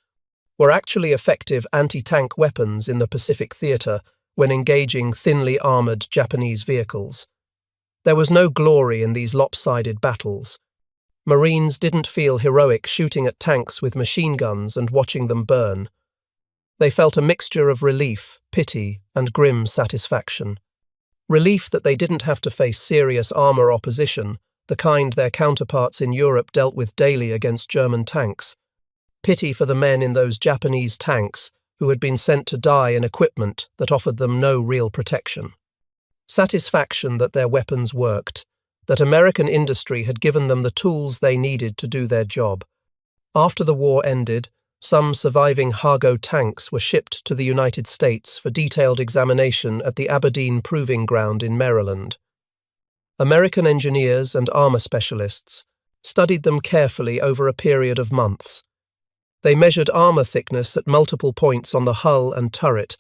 were actually effective anti-tank weapons in the Pacific theater when engaging thinly armored Japanese vehicles. There was no glory in these lopsided battles. Marines didn't feel heroic shooting at tanks with machine guns and watching them burn. They felt a mixture of relief, pity, and grim satisfaction. Relief that they didn't have to face serious armor opposition, the kind their counterparts in Europe dealt with daily against German tanks. Pity for the men in those Japanese tanks who had been sent to die in equipment that offered them no real protection. Satisfaction that their weapons worked, that American industry had given them the tools they needed to do their job. After the war ended, some surviving Hago tanks were shipped to the United States for detailed examination at the Aberdeen Proving Ground in Maryland. American engineers and armor specialists studied them carefully over a period of months. They measured armor thickness at multiple points on the hull and turret,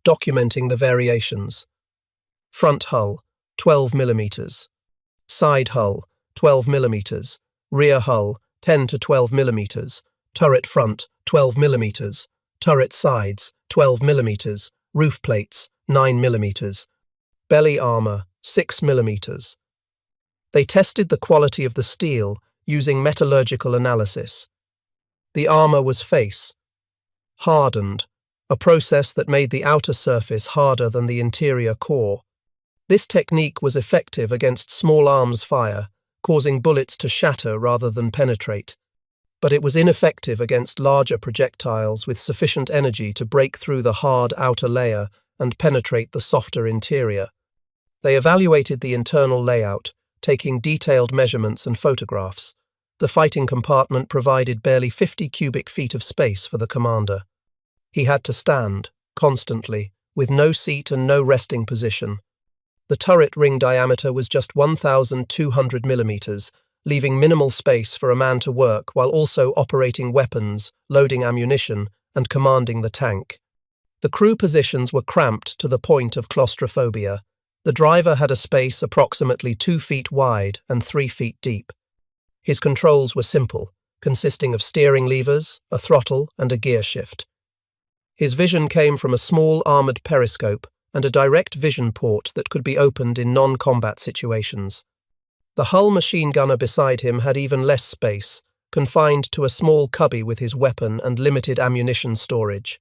documenting the variations. Front hull, 12 mm. Side hull, 12 mm. Rear hull, 10 to 12 mm. Turret front, 12 mm. Turret sides, 12 mm. Roof plates, 9 mm. Belly armor, 6 mm. They tested the quality of the steel using metallurgical analysis. The armor was face, hardened, a process that made the outer surface harder than the interior core. This technique was effective against small arms fire, causing bullets to shatter rather than penetrate. But it was ineffective against larger projectiles with sufficient energy to break through the hard outer layer and penetrate the softer interior. They evaluated the internal layout, taking detailed measurements and photographs. The fighting compartment provided barely 50 cubic feet of space for the commander. He had to stand, constantly, with no seat and no resting position. The turret ring diameter was just 1,200 millimeters, leaving minimal space for a man to work while also operating weapons, loading ammunition, and commanding the tank. The crew positions were cramped to the point of claustrophobia. The driver had a space approximately 2 feet wide and 3 feet deep. His controls were simple, consisting of steering levers, a throttle, and a gear shift. His vision came from a small armored periscope and a direct vision port that could be opened in non-combat situations. The hull machine gunner beside him had even less space, confined to a small cubby with his weapon and limited ammunition storage.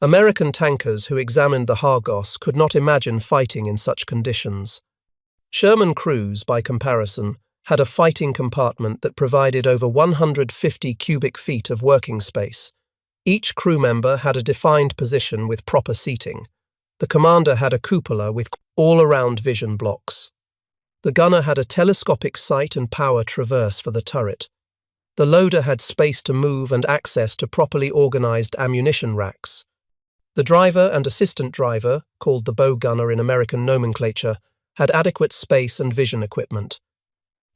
American tankers who examined the Hargos could not imagine fighting in such conditions. Sherman crews, by comparison, had a fighting compartment that provided over 150 cubic feet of working space. Each crew member had a defined position with proper seating. The commander had a cupola with all-around vision blocks. The gunner had a telescopic sight and power traverse for the turret. The loader had space to move and access to properly organized ammunition racks. The driver and assistant driver, called the bow gunner in American nomenclature, had adequate space and vision equipment.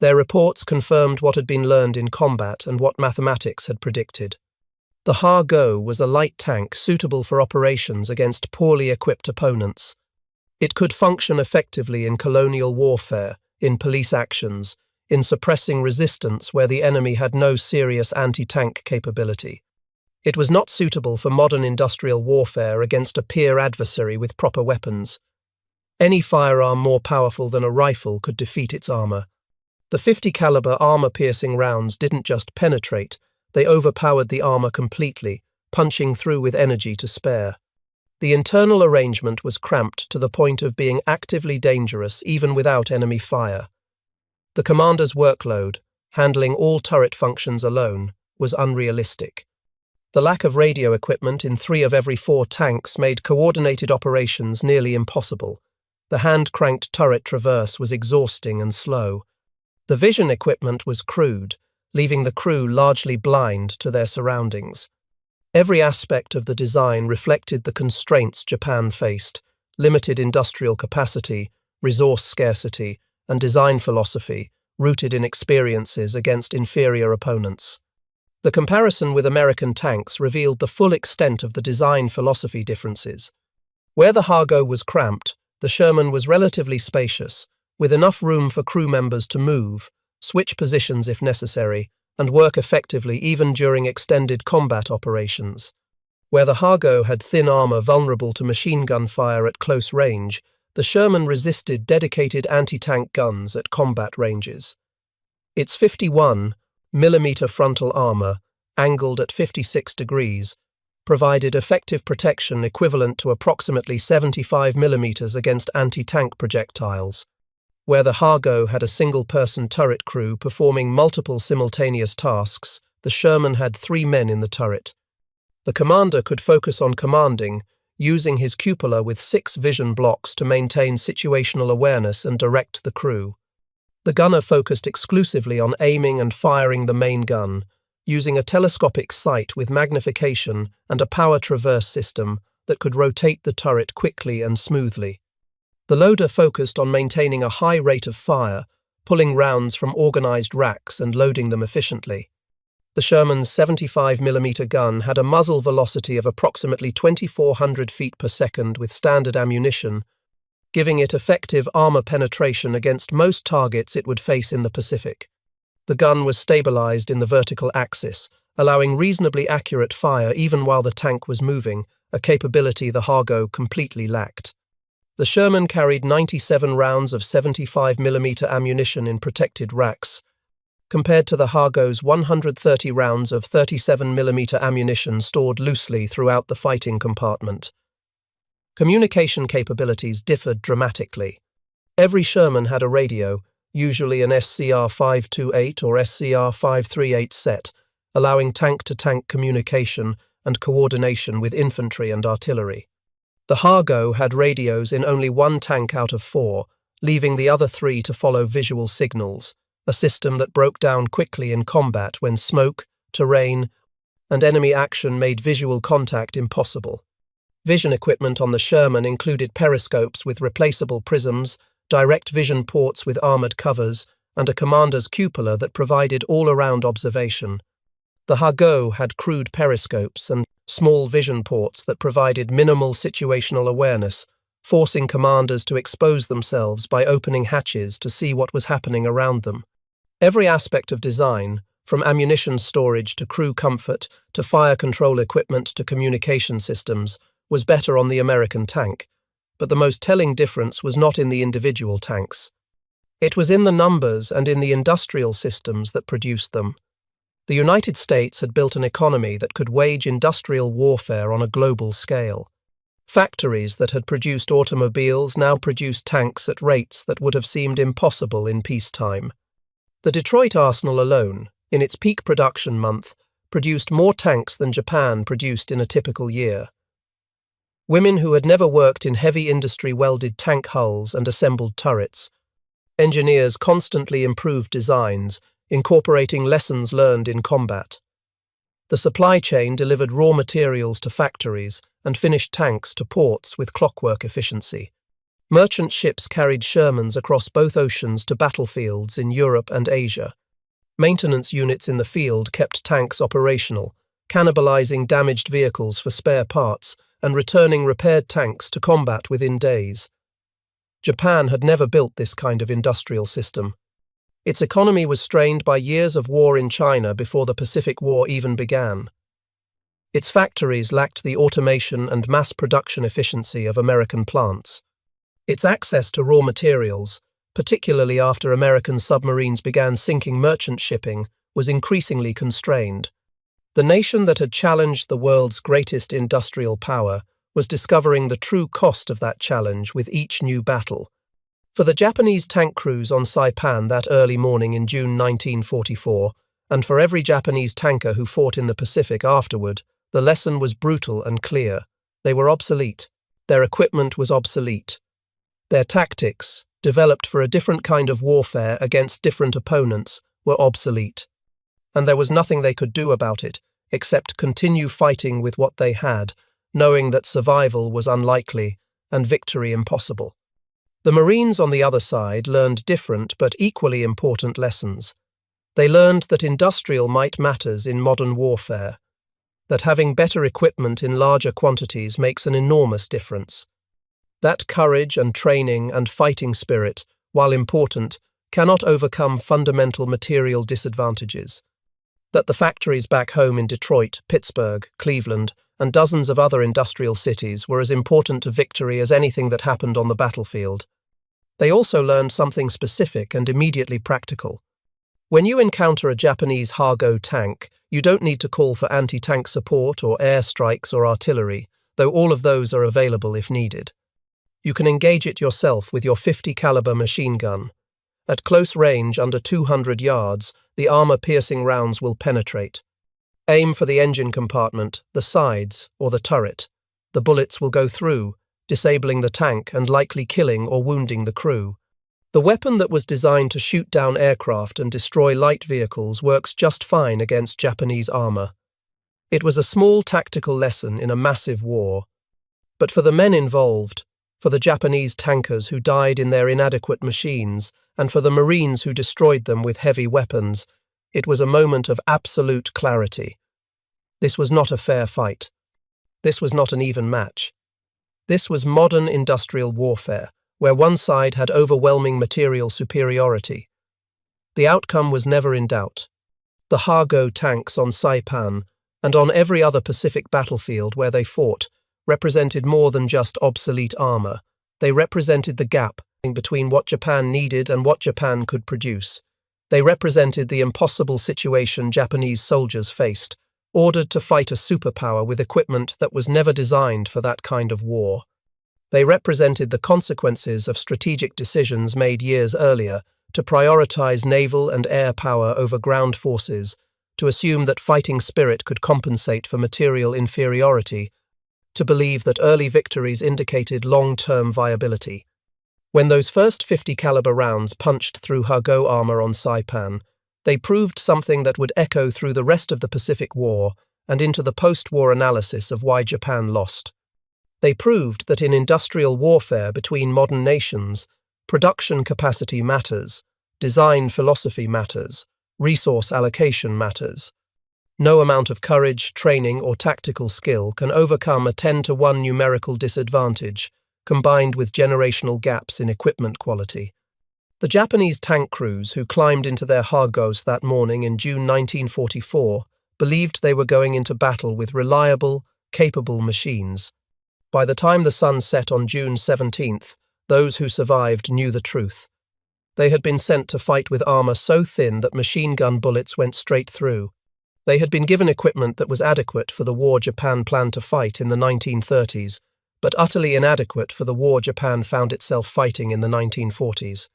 Their reports confirmed what had been learned in combat and what mathematics had predicted. The Har-Go was a light tank suitable for operations against poorly equipped opponents. It could function effectively in colonial warfare, in police actions, in suppressing resistance where the enemy had no serious anti-tank capability. It was not suitable for modern industrial warfare against a peer adversary with proper weapons. Any firearm more powerful than a rifle could defeat its armor. The 50 caliber armor-piercing rounds didn't just penetrate, they overpowered the armor completely, punching through with energy to spare. The internal arrangement was cramped to the point of being actively dangerous even without enemy fire. The commander's workload, handling all turret functions alone, was unrealistic. The lack of radio equipment in 3 of every 4 tanks made coordinated operations nearly impossible. The hand-cranked turret traverse was exhausting and slow. The vision equipment was crude, leaving the crew largely blind to their surroundings. Every aspect of the design reflected the constraints Japan faced: limited industrial capacity, resource scarcity, and design philosophy rooted in experiences against inferior opponents. The comparison with American tanks revealed the full extent of the design philosophy differences. Where the Har-Go was cramped, the Sherman was relatively spacious, with enough room for crew members to move, switch positions if necessary, and work effectively even during extended combat operations. Where the Har-Go had thin armor vulnerable to machine gun fire at close range, the Sherman resisted dedicated anti-tank guns at combat ranges. Its 51 mm frontal armor, angled at 56 degrees, provided effective protection equivalent to approximately 75 mm against anti-tank projectiles. Where the Har-Go had a single-person turret crew performing multiple simultaneous tasks, the Sherman had 3 men in the turret. The commander could focus on commanding, using his cupola with 6 vision blocks to maintain situational awareness and direct the crew. The gunner focused exclusively on aiming and firing the main gun, using a telescopic sight with magnification and a power traverse system that could rotate the turret quickly and smoothly. The loader focused on maintaining a high rate of fire, pulling rounds from organized racks and loading them efficiently. The Sherman's 75 mm gun had a muzzle velocity of approximately 2,400 feet per second with standard ammunition, giving it effective armor penetration against most targets it would face in the Pacific. The gun was stabilized in the vertical axis, allowing reasonably accurate fire even while the tank was moving, a capability the Hargo completely lacked. The Sherman carried 97 rounds of 75mm ammunition in protected racks, compared to the Hargo's 130 rounds of 37mm ammunition stored loosely throughout the fighting compartment. Communication capabilities differed dramatically. Every Sherman had a radio, usually an SCR-528 or SCR-538 set, allowing tank-to-tank communication and coordination with infantry and artillery. The Hargo had radios in only one tank out of 4, leaving the other 3 to follow visual signals, a system that broke down quickly in combat when smoke, terrain, and enemy action made visual contact impossible. Vision equipment on the Sherman included periscopes with replaceable prisms, direct vision ports with armored covers, and a commander's cupola that provided all-around observation. The Hargo had crude periscopes and small vision ports that provided minimal situational awareness, forcing commanders to expose themselves by opening hatches to see what was happening around them. Every aspect of design, from ammunition storage to crew comfort to fire control equipment to communication systems, was better on the American tank, but the most telling difference was not in the individual tanks. It was in the numbers and in the industrial systems that produced them. The United States had built an economy that could wage industrial warfare on a global scale. Factories that had produced automobiles now produced tanks at rates that would have seemed impossible in peacetime. The Detroit arsenal alone, in its peak production month, produced more tanks than Japan produced in a typical year. Women who had never worked in heavy industry welded tank hulls and assembled turrets. Engineers constantly improved designs, incorporating lessons learned in combat. The supply chain delivered raw materials to factories and finished tanks to ports with clockwork efficiency. Merchant ships carried Shermans across both oceans to battlefields in Europe and Asia. Maintenance units in the field kept tanks operational, cannibalizing damaged vehicles for spare parts and returning repaired tanks to combat within days. Japan had never built this kind of industrial system. Its economy was strained by years of war in China before the Pacific War even began. Its factories lacked the automation and mass production efficiency of American plants. Its access to raw materials, particularly after American submarines began sinking merchant shipping, was increasingly constrained. The nation that had challenged the world's greatest industrial power was discovering the true cost of that challenge with each new battle. For the Japanese tank crews on Saipan that early morning in June 1944, and for every Japanese tanker who fought in the Pacific afterward, the lesson was brutal and clear. They were obsolete. Their equipment was obsolete. Their tactics, developed for a different kind of warfare against different opponents, were obsolete. And there was nothing they could do about it, except continue fighting with what they had, knowing that survival was unlikely and victory impossible. The Marines on the other side learned different but equally important lessons. They learned that industrial might matters in modern warfare, that having better equipment in larger quantities makes an enormous difference. That courage and training and fighting spirit, while important, cannot overcome fundamental material disadvantages. That the factories back home in Detroit, Pittsburgh, Cleveland, and dozens of other industrial cities were as important to victory as anything that happened on the battlefield. They also learned something specific and immediately practical. When you encounter a Japanese Hargo tank, you don't need to call for anti-tank support or air strikes or artillery, though all of those are available if needed. You can engage it yourself with your .50 caliber machine gun. At close range, under 200 yards, the armor-piercing rounds will penetrate. Aim for the engine compartment, the sides, or the turret. The bullets will go through, disabling the tank and likely killing or wounding the crew. The weapon that was designed to shoot down aircraft and destroy light vehicles works just fine against Japanese armor. It was a small tactical lesson in a massive war. But for the men involved, for the Japanese tankers who died in their inadequate machines, and for the Marines who destroyed them with heavy weapons, it was a moment of absolute clarity. This was not a fair fight. This was not an even match. This was modern industrial warfare, where one side had overwhelming material superiority. The outcome was never in doubt. The Hago tanks on Saipan, and on every other Pacific battlefield where they fought, represented more than just obsolete armor. They represented the gap between what Japan needed and what Japan could produce. They represented the impossible situation Japanese soldiers faced, ordered to fight a superpower with equipment that was never designed for that kind of war. They represented the consequences of strategic decisions made years earlier to prioritize naval and air power over ground forces, to assume that fighting spirit could compensate for material inferiority, to believe that early victories indicated long-term viability. When those first 50 caliber rounds punched through Hago armor on Saipan, they proved something that would echo through the rest of the Pacific War and into the post-war analysis of why Japan lost. They proved that in industrial warfare between modern nations, production capacity matters, design philosophy matters, resource allocation matters. No amount of courage, training, or tactical skill can overcome a 10-to-1 numerical disadvantage, combined with generational gaps in equipment quality. The Japanese tank crews who climbed into their Hagos that morning in June 1944 believed they were going into battle with reliable, capable machines. By the time the sun set on June 17th, those who survived knew the truth. They had been sent to fight with armor so thin that machine gun bullets went straight through. They had been given equipment that was adequate for the war Japan planned to fight in the 1930s, but utterly inadequate for the war Japan found itself fighting in the 1940s.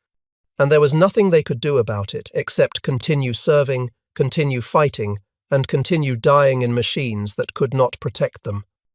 And there was nothing they could do about it except continue serving, continue fighting, and continue dying in machines that could not protect them.